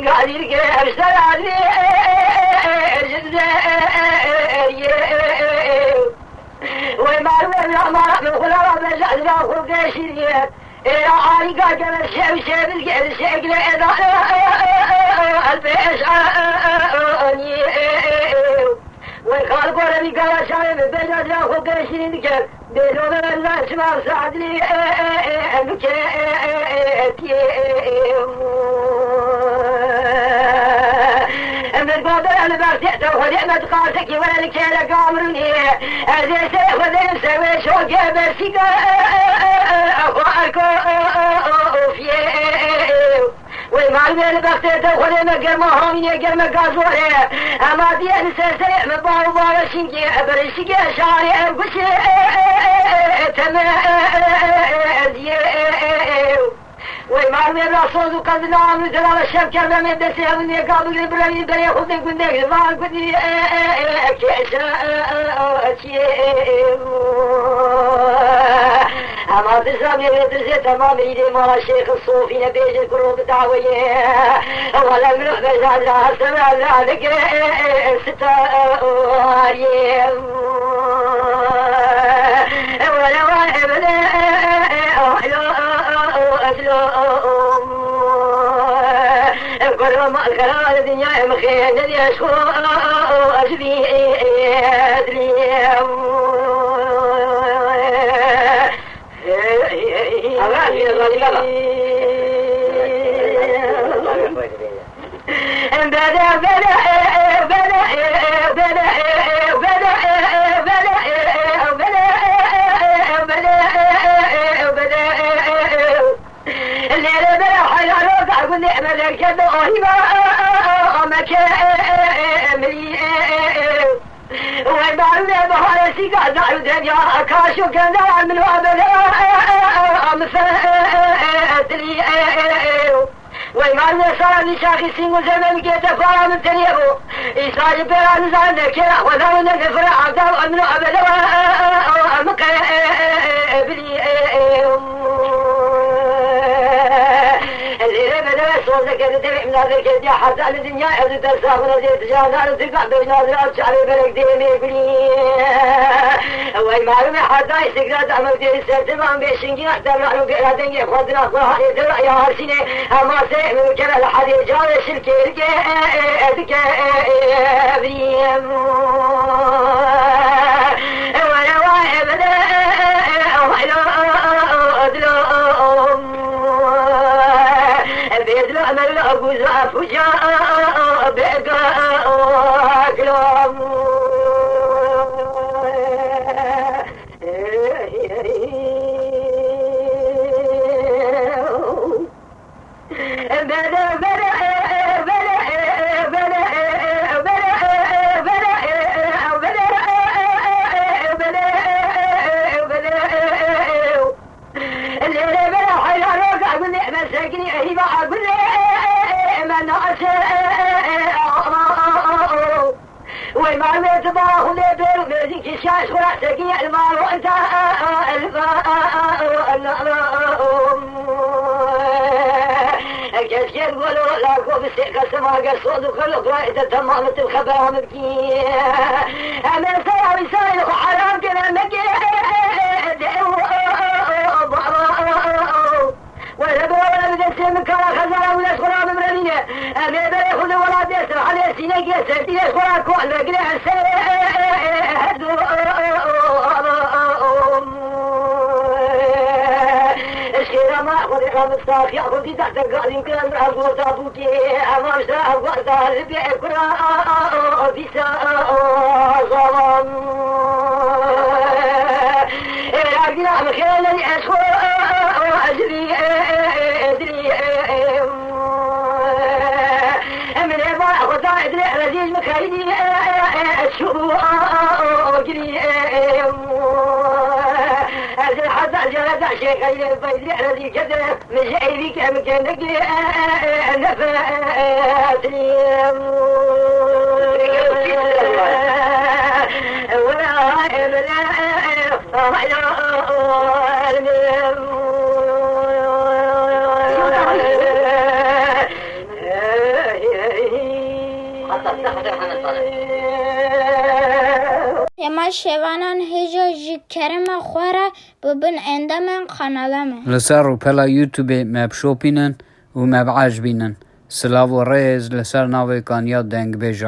قاعد يرقى السلالي وما من خلال بجعل له قشريات إلى عالي قاعد الشيب الشيق لإذا البيش ويقال قولي قال شايب بجعل له قشريات بينهم الناس ما سعد لي من قبل البرتئت ونعمة قاسك ولا لكيل قامرني أزي سيخذ سوي شوقي برسيك أخوارك فيه وما من البرتئت ونعمة قرمهم يقرم قازوري أما دي أنسى من بابا وشنكي برسيك شعري أرقشي وما من الرسول قد نعم ترى الشبكة من دسيه من يقابل الإبراهيم بري خذ قدك ما قدي أما تسامي يدرسي تمام يدي مال الشيخ الصوفي نبيج القروب دعوية ولا من أخبز الله سمع ذلك ستاري ولا واحد كل ما الخلال الدنيا مخيل الذي أشكو أجبي أدري ويبعلنا بحالة سيقا دعو دنيا أكاشو كذا من وابد أمثلي ويبعلنا صار شاخي سينو زمن كيتا فارا من تنيبو إيساجي بيران زانا كلا وذاو نقفر عبدالو من وابد أمقبلي صوتك تتبع من هذا الكلام حتى الدنيا أزيد السافر أزيد جانا رزقا بين هذا الشعر بلك ديمي بني وما رمي حتى يستقرأ عمل دير السلطمان بيشنجي أحتمع له بإلا دنجي خضنا صلاح يدرع يا هرسيني أما سيء كما لحدي جال الشركي أدك بريم ولا واحد أمل أبو زعف جاء بقى أكلام وما يتباه لبير ميزيك الشاش ولا تقيع المال وانت الجسد ولو لاكو بسيق السماء قصود وخلق رائدة تمامة الخبرة مبكي أمن سياري سايل وحرام كنا مكي ولا بدأ من كلا خزارة ولا شغلة ممرنية أمي بلا يخذ ولا بيسر عليه سينك يسر تيه شغلة كوحدة قلع السير اشكينا ما أخذ إقام الصاف يأخذ في تحت القاضي يمكن أن أقول تابوكي أمام شاء وقتها لبيع كرا بساء ظلام أقنع مخيل الذي أشخو أجري من إباء خطاء إدري رزيز مخيلي أشخو أجري أزل حتى جلد شيخ إدري رزيز كذا مشعيري كمكان نقري نفاتني ولا حتى تدخل محمد صالح ما شوانان هجا جی کرم خوره ببن اندامن قنالمه لسر و پلا یوتیوب مب شوپینن و مب عجبینن سلاو و ریز لسر ناوی کانیا دنگ بیجا